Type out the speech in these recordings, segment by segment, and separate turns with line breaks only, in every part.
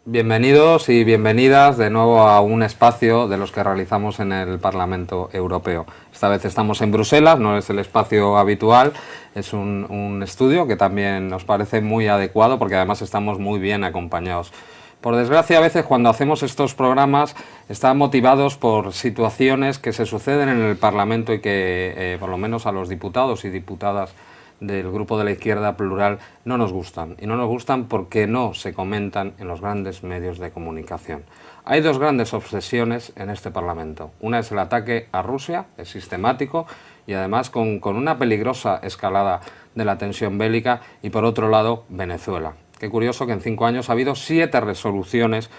Bienvenidos y bienvenidas de nuevo a un espacio de los que realizamos en el Parlamento Europeo. Esta vez estamos en Bruselas, no es el espacio habitual, es un estudio que también nos parece muy adecuado porque además estamos muy bien acompañados. Por desgracia, a veces cuando hacemos estos programas están motivados por situaciones que se suceden en el Parlamento y que por lo menos a los diputados y diputadas del grupo de la izquierda plural no nos gustan. Y no nos gustan porque no se comentan en los grandes medios de comunicación. Hay dos grandes obsesiones en este Parlamento. Una es el ataque a Rusia, es sistemático y además con una peligrosa escalada de la tensión bélica, y por otro lado Venezuela. Qué curioso que en 5 años ha habido 7 resoluciones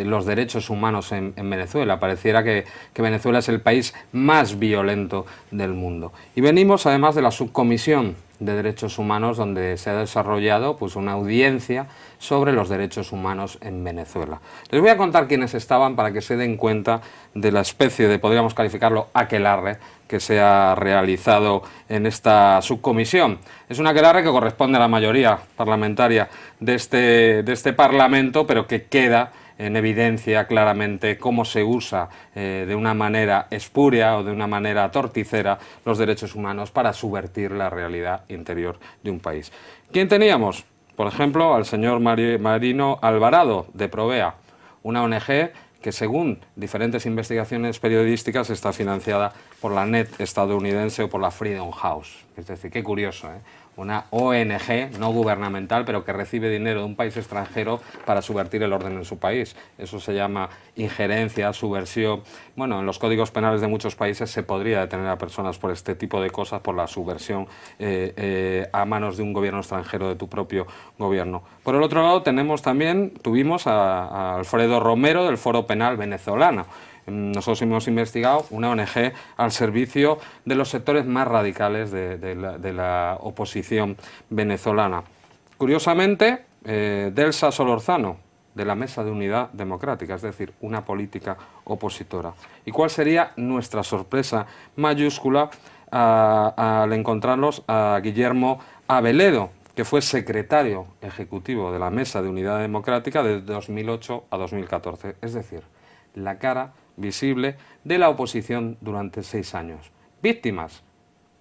los derechos humanos en Venezuela. Pareciera que Venezuela es el país más violento del mundo. Y venimos además de la subcomisión de Derechos Humanos, donde se ha desarrollado pues una audiencia sobre los derechos humanos en Venezuela. Les voy a contar quiénes estaban para que se den cuenta de la especie de, podríamos calificarlo, aquelarre que se ha realizado en esta subcomisión. Es un aquelarre que corresponde a la mayoría parlamentaria de este Parlamento, pero que queda en evidencia claramente cómo se usa de una manera espuria o de una manera torticera los derechos humanos para subvertir la realidad interior de un país. ¿Quién teníamos? Por ejemplo, al señor Marino Alvarado, de Provea, una ONG que según diferentes investigaciones periodísticas está financiada por la NET estadounidense o por la Freedom House. Es decir, qué curioso, ¿eh? Una ONG no gubernamental, pero que recibe dinero de un país extranjero para subvertir el orden en su país. Eso se llama injerencia, subversión. Bueno, en los códigos penales de muchos países se podría detener a personas por este tipo de cosas, por la subversión a manos de un gobierno extranjero, de tu propio gobierno. Por el otro lado, tuvimos a Alfredo Romero, del Foro Penal Venezolano. Nosotros hemos investigado una ONG al servicio de los sectores más radicales de la oposición venezolana. Curiosamente, Delsa Solorzano, de la Mesa de Unidad Democrática, es decir, una política opositora. ¿Y cuál sería nuestra sorpresa mayúscula al encontrarnos a Guillermo Aveledo, que fue secretario ejecutivo de la Mesa de Unidad Democrática de 2008 a 2014? Es decir, la cara visible de la oposición durante 6 años. Víctimas.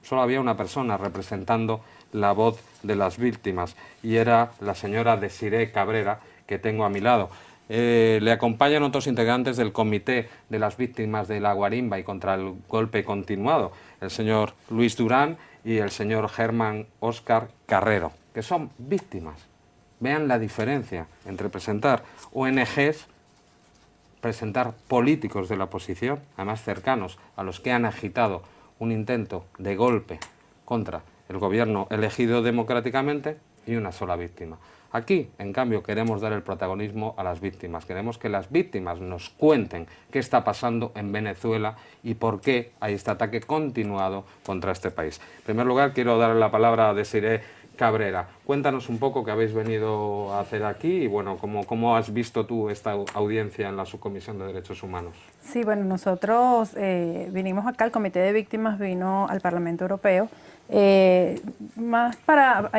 Solo había una persona representando la voz de las víctimas y era la señora Desiree Cabrera, que tengo a mi lado. Le acompañan otros integrantes del Comité de las Víctimas de la Guarimba y contra el Golpe Continuado, el señor Luis Durán y el señor Germán Óscar Carrero, que son víctimas. Vean la diferencia entre presentar ONGs, presentar políticos de la oposición, además cercanos a los que han agitado un intento de golpe contra el gobierno elegido democráticamente, y una sola víctima. Aquí, en cambio, queremos dar el protagonismo a las víctimas. Queremos que las víctimas nos cuenten qué está pasando en Venezuela y por qué hay este ataque continuado contra este país. En primer lugar, quiero darle la palabra a Desiree Cabrera. Cuéntanos un poco qué habéis venido a hacer aquí y, bueno, cómo has visto tú esta audiencia en la Subcomisión de Derechos Humanos.
Sí, bueno, nosotros vinimos acá, el Comité de Víctimas vino al Parlamento Europeo, más para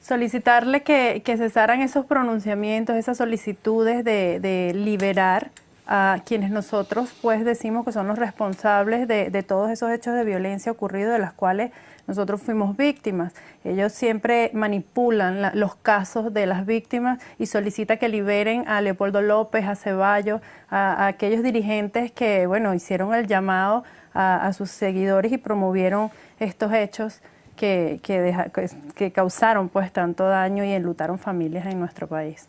solicitarle que cesaran esos pronunciamientos, esas solicitudes de liberar a quienes nosotros pues decimos que son los responsables de todos esos hechos de violencia ocurridos, de las cuales nosotros fuimos víctimas. Ellos siempre manipulan los casos de las víctimas y solicitan que liberen a Leopoldo López, a Ceballos, a aquellos dirigentes que, bueno, hicieron el llamado a sus seguidores y promovieron estos hechos que causaron pues tanto daño y enlutaron familias en nuestro país.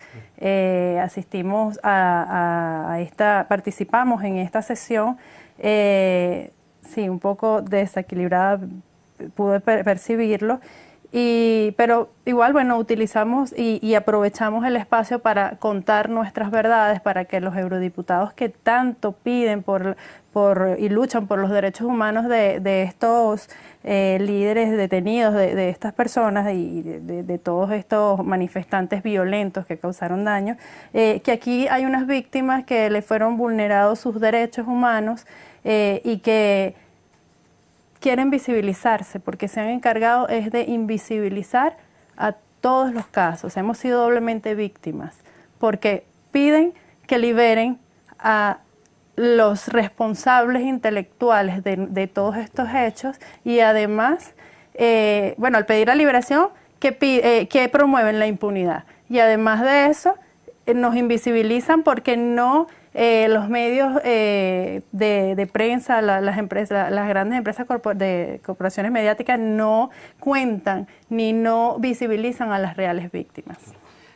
Asistimos participamos en esta sesión, sí, un poco desequilibrada, pude percibirlo, pero igual, bueno, utilizamos y aprovechamos el espacio para contar nuestras verdades, para que los eurodiputados que tanto piden y luchan por los derechos humanos de estos líderes detenidos, de estas personas y de todos estos manifestantes violentos que causaron daño, que aquí hay unas víctimas que le fueron vulnerados sus derechos humanos y que quieren visibilizarse, porque se han encargado es de invisibilizar a todos los casos. Hemos sido doblemente víctimas, porque piden que liberen a los responsables intelectuales de todos estos hechos y además, bueno, al pedir la liberación, que promueven la impunidad. Y además de eso, nos invisibilizan porque no los medios de prensa, las empresas, las grandes empresas de corporaciones mediáticas no cuentan ni no visibilizan a las reales víctimas.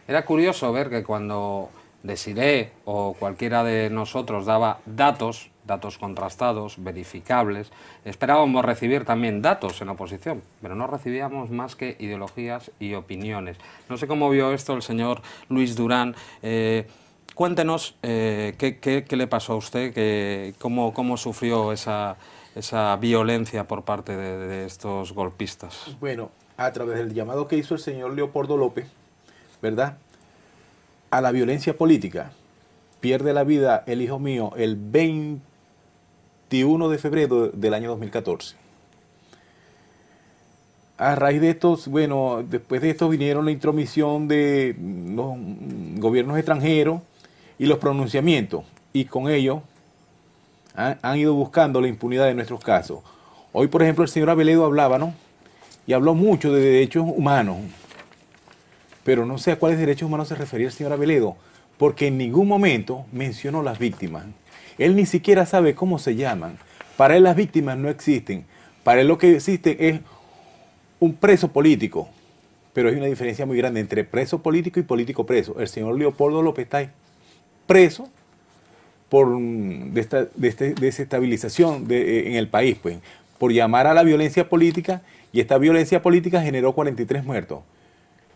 Era curioso ver que cuando Desiré o cualquiera de nosotros daba datos contrastados, verificables, esperábamos recibir también datos en oposición, pero no recibíamos más que ideologías y opiniones. No sé cómo vio esto el señor Luis Durán. Cuéntenos qué le pasó a usted, cómo sufrió esa violencia por parte de estos golpistas.
Bueno, a través del llamado que hizo el señor Leopoldo López, ¿verdad?, a la violencia política. Pierde la vida el hijo mío el 21 de febrero del año 2014. A raíz de estos, bueno, después de esto vinieron la intromisión de los gobiernos extranjeros y los pronunciamientos, y con ello han ido buscando la impunidad de nuestros casos. Hoy, por ejemplo, el señor Aveledo hablaba, ¿no?, y habló mucho de derechos humanos, pero no sé a cuáles derechos humanos se refería el señor Aveledo, porque en ningún momento mencionó las víctimas. Él ni siquiera sabe cómo se llaman. Para él las víctimas no existen. Para él lo que existe es un preso político, pero hay una diferencia muy grande entre preso político y político preso. El señor Leopoldo López está preso por desestabilización en el país, pues, por llamar a la violencia política, y esta violencia política generó 43 muertos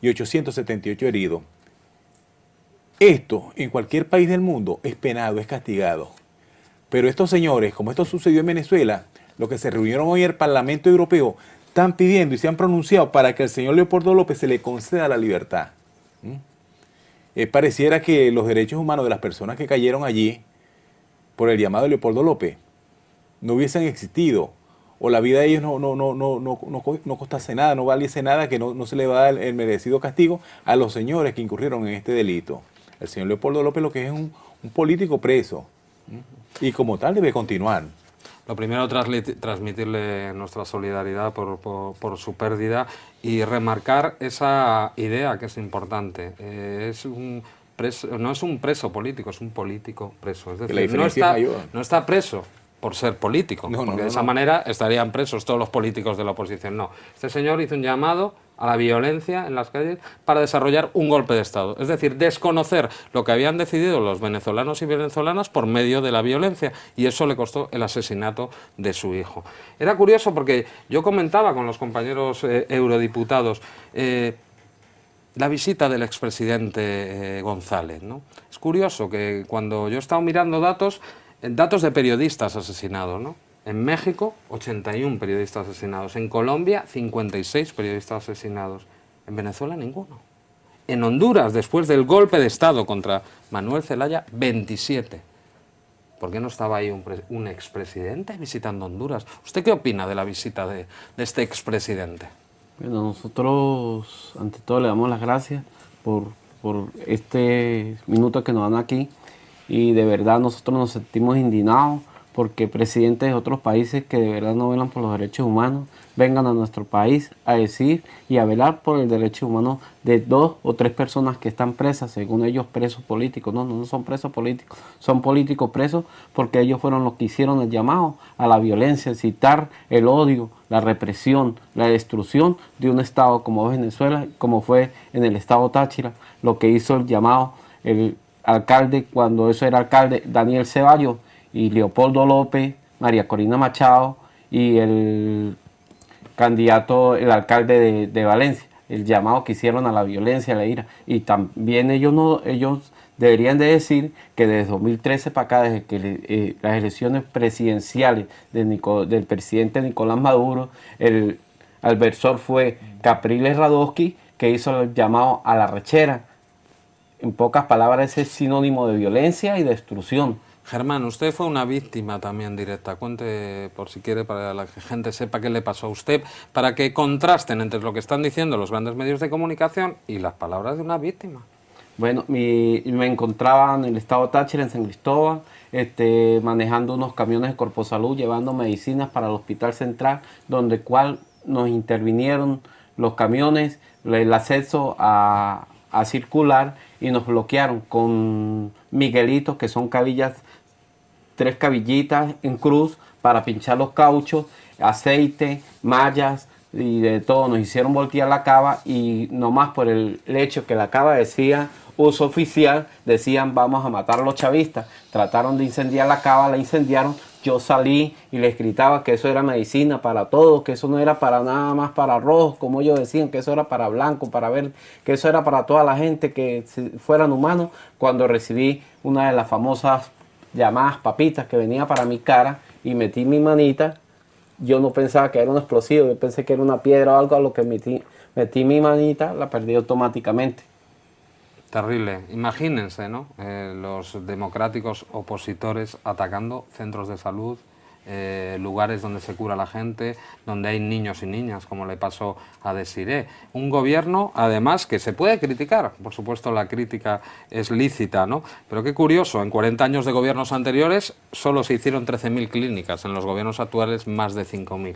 y 878 heridos. Esto en cualquier país del mundo es penado, es castigado. Pero estos señores, como esto sucedió en Venezuela, los que se reunieron hoy en el Parlamento Europeo, están pidiendo y se han pronunciado para que al señor Leopoldo López se le conceda la libertad. Pareciera que los derechos humanos de las personas que cayeron allí por el llamado de Leopoldo López no hubiesen existido, o la vida de ellos no costase nada, no valiese nada, que no se le va a dar el merecido castigo a los señores que incurrieron en este delito. El señor Leopoldo López lo que es un político preso, y como tal debe continuar.
Lo primero, transmitirle nuestra solidaridad por su pérdida y remarcar esa idea que es importante. No es un preso político, es un político preso. Es decir, no está preso por ser político, porque de esa manera estarían presos todos los políticos de la oposición. No, este señor hizo un llamado a la violencia en las calles para desarrollar un golpe de Estado, es decir, desconocer lo que habían decidido los venezolanos y venezolanas por medio de la violencia, y eso le costó el asesinato de su hijo. Era curioso porque yo comentaba con los compañeros eurodiputados la visita del expresidente González, ¿no? Es curioso que cuando yo he estado mirando datos de periodistas asesinados, ¿no? En México, 81 periodistas asesinados. En Colombia, 56 periodistas asesinados. En Venezuela, ninguno. En Honduras, después del golpe de Estado contra Manuel Zelaya, 27. ¿Por qué no estaba ahí un expresidente visitando Honduras? ¿Usted qué opina de la visita de este expresidente?
Bueno, nosotros ante todo le damos las gracias por este minuto que nos dan aquí, y de verdad nosotros nos sentimos indignados porque presidentes de otros países que de verdad no velan por los derechos humanos vengan a nuestro país a decir y a velar por el derecho humano de 2 o 3 personas que están presas, según ellos presos políticos. No son presos políticos, son políticos presos porque ellos fueron los que hicieron el llamado a la violencia, incitar el odio, la represión, la destrucción de un estado como Venezuela, como fue en el estado Táchira, lo que hizo el llamado el alcalde, cuando eso era alcalde, Daniel Ceballos, y Leopoldo López, María Corina Machado y el candidato, el alcalde de Valencia, el llamado que hicieron a la violencia, a la ira. Y también ellos deberían de decir que desde 2013 para acá, desde que las elecciones presidenciales del presidente Nicolás Maduro, el adversor fue Capriles Radosky, que hizo el llamado a la rechera. En pocas palabras, es sinónimo de violencia y destrucción.
Germán, usted fue una víctima también directa. Cuente, por si quiere, para que la gente sepa qué le pasó a usted, para que contrasten entre lo que están diciendo los grandes medios de comunicación y las palabras de una víctima.
Bueno, me encontraba en el estado Táchira, en San Cristóbal, manejando unos camiones de Corposalud, llevando medicinas para el Hospital Central, donde cual nos intervinieron los camiones, el acceso a circular, y nos bloquearon con miguelitos, que son cabillas, 3 cabillitas en cruz para pinchar los cauchos, aceite, mallas y de todo. Nos hicieron voltear la cava, y nomás por el hecho que la cava decía uso oficial, decían vamos a matar a los chavistas. Trataron de incendiar la cava, la incendiaron. Yo salí y les gritaba que eso era medicina para todos, que eso no era para nada más para rojos, como ellos decían, que eso era para blancos, para ver, que eso era para toda la gente, que fueran humanos. Cuando recibí una de las famosas llamadas papitas que venía para mi cara y metí mi manita, yo no pensaba que era un explosivo, yo pensé que era una piedra o algo, a lo que metí mi manita, la perdí automáticamente.
Terrible. Imagínense, ¿no? Los democráticos opositores atacando centros de salud, lugares donde se cura la gente, donde hay niños y niñas, como le pasó a Desiré. Un gobierno, además, que se puede criticar. Por supuesto, la crítica es lícita, ¿no? Pero qué curioso, en 40 años de gobiernos anteriores solo se hicieron 13.000 clínicas, en los gobiernos actuales más de 5.000.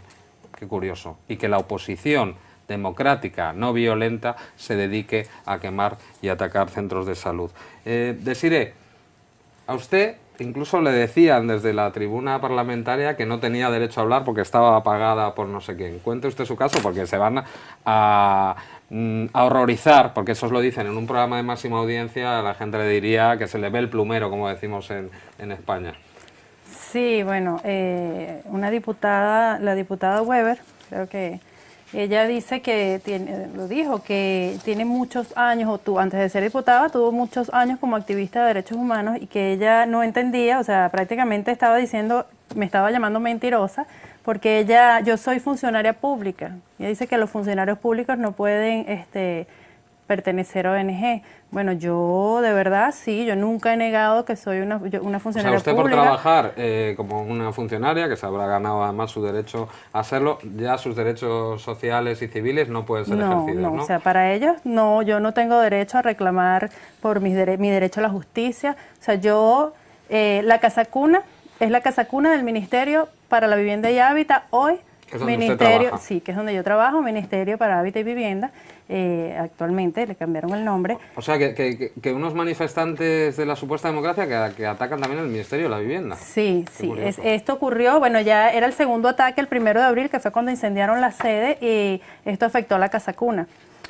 Qué curioso. Y que la oposición democrática, no violenta, se dedique a quemar y atacar centros de salud. Desiré, a usted incluso le decían desde la tribuna parlamentaria que no tenía derecho a hablar porque estaba apagada por no sé quién. Cuente usted su caso, porque se van a horrorizar, porque eso os lo dicen en un programa de máxima audiencia, a la gente le diría que se le ve el plumero, como decimos en España. Sí, bueno, una diputada, la diputada Weber, creo que ella dice que que tiene muchos años, antes de ser diputada, tuvo muchos años como activista de derechos humanos, y que ella no entendía, o sea, prácticamente estaba diciendo, me estaba llamando mentirosa, porque yo soy funcionaria pública. Ella dice que los funcionarios públicos no pueden pertenecer a ONG. Bueno, yo de verdad sí, yo nunca he negado que soy una funcionaria pública. O sea, usted por trabajar como una funcionaria, que se habrá ganado además su derecho a hacerlo, ya sus derechos sociales y civiles no pueden ser ejercidos, ¿no? O sea, para ellos no, yo no tengo derecho a reclamar por mi derecho a la justicia. O sea, la casa cuna es la casa cuna del Ministerio para la Vivienda y Hábitat hoy. ¿Es donde usted trabaja? Sí, que es donde yo trabajo, Ministerio para Hábitat y Vivienda. Actualmente le cambiaron el nombre. O sea, que unos manifestantes de la supuesta democracia que atacan también el Ministerio de la Vivienda. Sí, sí, esto ocurrió, bueno, ya era el segundo ataque, el 1 de abril, que fue cuando incendiaron la sede, y esto afectó a la casa cuna.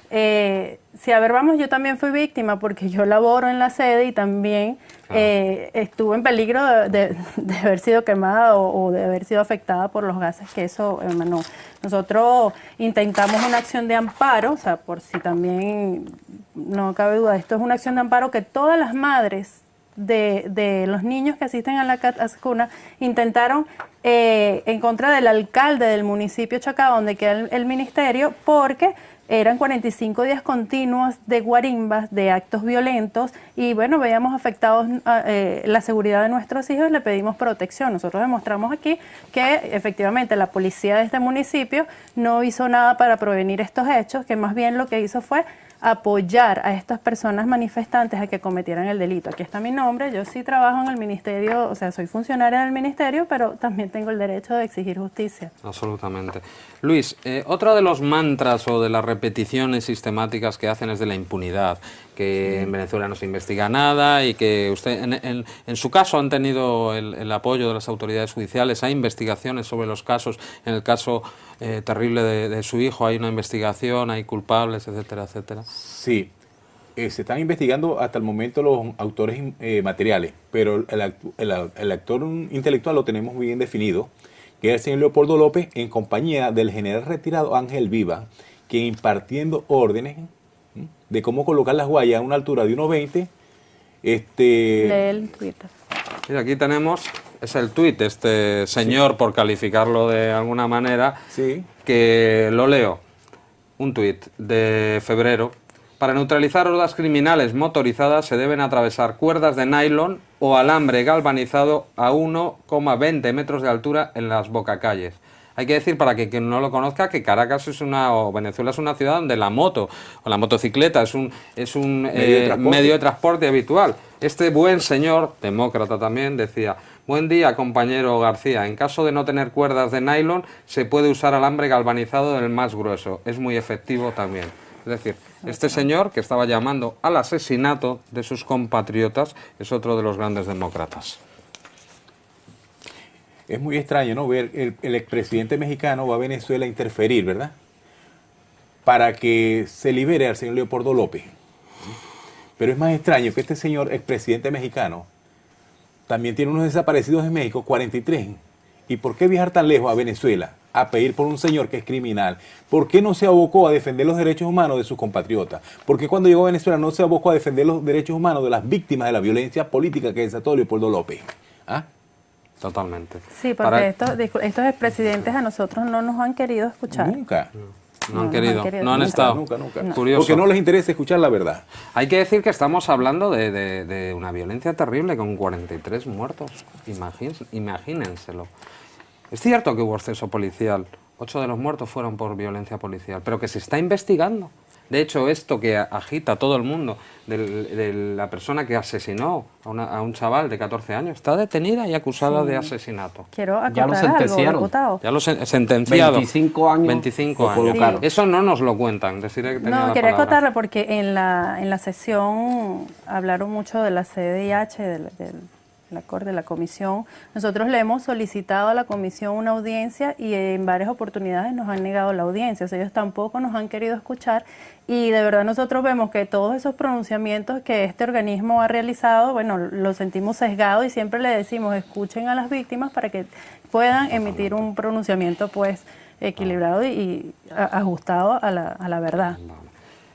Si a ver, vamos, yo también fui víctima porque yo laboro en la sede y también estuve en peligro de haber sido quemada o de haber sido afectada por los gases que eso emanó. Nosotros intentamos una acción de amparo, o sea, por si también no cabe duda, esto es una acción de amparo que todas las madres de los niños que asisten a la casa cuna intentaron en contra del alcalde del municipio Chacao, donde queda el ministerio, porque eran 45 días continuos de guarimbas, de actos violentos, y bueno, veíamos afectados la seguridad de nuestros hijos y le pedimos protección. Nosotros demostramos aquí que efectivamente la policía de este municipio no hizo nada para prevenir estos hechos, que más bien lo que hizo fue apoyar a estas personas manifestantes a que cometieran el delito. Aquí está mi nombre, yo sí trabajo en el ministerio, o sea, soy funcionaria del ministerio, pero también tengo el derecho de exigir justicia. Absolutamente. Luis, otro de los mantras o de las repeticiones sistemáticas que hacen es de la impunidad, que en Venezuela no se investiga nada y que usted, en su caso, han tenido el apoyo de las autoridades judiciales. Hay investigaciones sobre los casos. En el caso terrible de su hijo hay una investigación, hay culpables, etcétera, etcétera. Sí, se están investigando hasta el momento los autores materiales, pero el actor intelectual lo tenemos bien definido, que es el señor Leopoldo López, en compañía del general retirado Ángel Viva, que impartiendo órdenes de cómo colocar las guayas a una altura de 1,20. Lee el Twitter. Mira, aquí tenemos, es el tuit de este señor, sí, por calificarlo de alguna manera, sí, que lo leo. Un tuit de febrero. Para neutralizar hordas criminales motorizadas se deben atravesar cuerdas de nylon o alambre galvanizado a 1,20 metros de altura en las bocacalles. Hay que decir, para que quien no lo conozca, que Caracas o Venezuela es una ciudad donde la moto o la motocicleta es un medio de transporte habitual. Este buen señor, demócrata también, decía: buen día, compañero García, en caso de no tener cuerdas de nylon, se puede usar alambre galvanizado del más grueso, es muy efectivo también. Es decir, este señor que estaba llamando al asesinato de sus compatriotas es otro de los grandes demócratas.
Es muy extraño, ¿no? Ver el expresidente mexicano va a Venezuela a interferir, ¿verdad? Para que se libere al señor Leopoldo López. Pero es más extraño que este señor expresidente mexicano también tiene unos desaparecidos en México, 43. ¿Y por qué viajar tan lejos a Venezuela a pedir por un señor que es criminal? ¿Por qué no se abocó a defender los derechos humanos de sus compatriotas? ¿Por qué cuando llegó a Venezuela no se abocó a defender los derechos humanos de las víctimas de la violencia política que desató Leopoldo López? ¿Ah?
Totalmente.
Sí, porque estos expresidentes a nosotros no nos han querido escuchar.
Nunca.
No han querido, no han estado.
Nunca.
No.
Curioso.
Porque no les interesa escuchar la verdad.
Hay que decir que estamos hablando de una violencia terrible con 43 muertos. Imagínenselo. Es cierto que hubo exceso policial. 8 de los muertos fueron por violencia policial, pero que se está investigando. De hecho, esto que agita a todo el mundo, de la persona que asesinó a un chaval de 14 años, está detenida y acusada de asesinato.
Quiero
Ya lo
acotar algo,
sentenciaron.
diputado.
Ya lo sentenciado.
25 años.
25
lo
años.
colocaron.
Eso no nos lo cuentan. Deciré que tenía
No,
la
quería
palabra.
acotarle porque en la sesión hablaron mucho de la CDIH, de la comisión. Nosotros le hemos solicitado a la comisión una audiencia y en varias oportunidades nos han negado la audiencia. O sea, ellos tampoco nos han querido escuchar y de verdad nosotros vemos que todos esos pronunciamientos que este organismo ha realizado, bueno, lo sentimos sesgado y siempre le decimos escuchen a las víctimas para que puedan emitir un pronunciamiento pues equilibrado y ajustado a la verdad.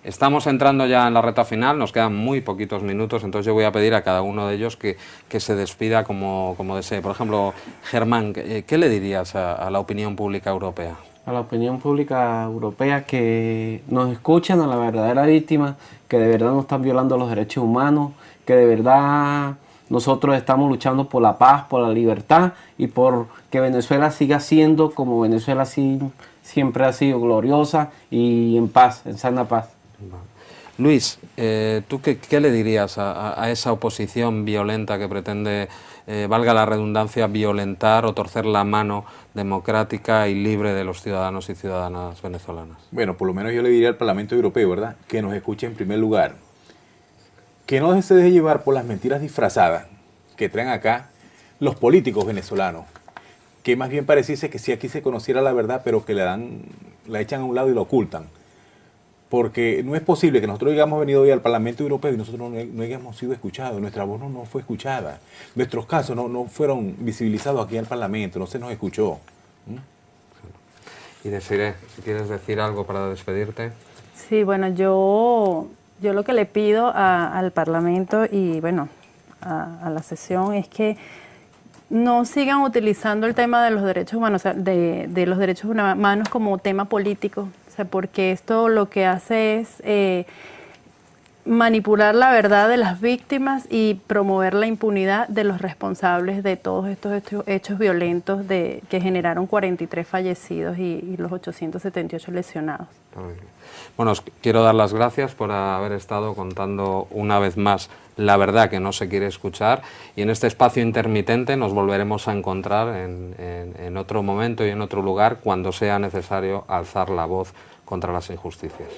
Estamos entrando ya en la recta final, nos quedan muy poquitos minutos, entonces yo voy a pedir a cada uno de ellos que se despida como desee. Por ejemplo, Germán, ¿qué le dirías a la opinión pública europea?
A la opinión pública europea que nos escuchen, a la verdadera víctima, que de verdad no están violando los derechos humanos, que de verdad nosotros estamos luchando por la paz, por la libertad y por que Venezuela siga siendo como Venezuela siempre ha sido, gloriosa y en paz, en sana paz.
Luis, ¿tú qué le dirías a esa oposición violenta que pretende, valga la redundancia, violentar o torcer la mano democrática y libre de los ciudadanos y ciudadanas venezolanas?
Bueno, por lo menos yo le diría al Parlamento Europeo, ¿verdad? Que nos escuche en primer lugar. Que no se deje llevar por las mentiras disfrazadas que traen acá los políticos venezolanos. Que más bien pareciese que si aquí se conociera la verdad, pero que la echan a un lado y la ocultan. Porque no es posible que nosotros hayamos venido hoy al Parlamento Europeo y nosotros no hayamos sido escuchados, nuestra voz no fue escuchada, nuestros casos no fueron visibilizados aquí en el Parlamento, no se nos escuchó.
Y Desiree, si quieres decir algo para despedirte.
Sí, bueno, yo lo que le pido al Parlamento y bueno, a la sesión es que no sigan utilizando el tema de los derechos humanos, o sea, de los derechos humanos como tema político. Porque esto lo que hace es manipular la verdad de las víctimas y promover la impunidad de los responsables de todos estos hechos violentos que generaron 43 fallecidos y los 878 lesionados.
Bueno, os quiero dar las gracias por haber estado contando una vez más la verdad que no se quiere escuchar, y en este espacio intermitente nos volveremos a encontrar en otro momento y en otro lugar cuando sea necesario alzar la voz contra las injusticias.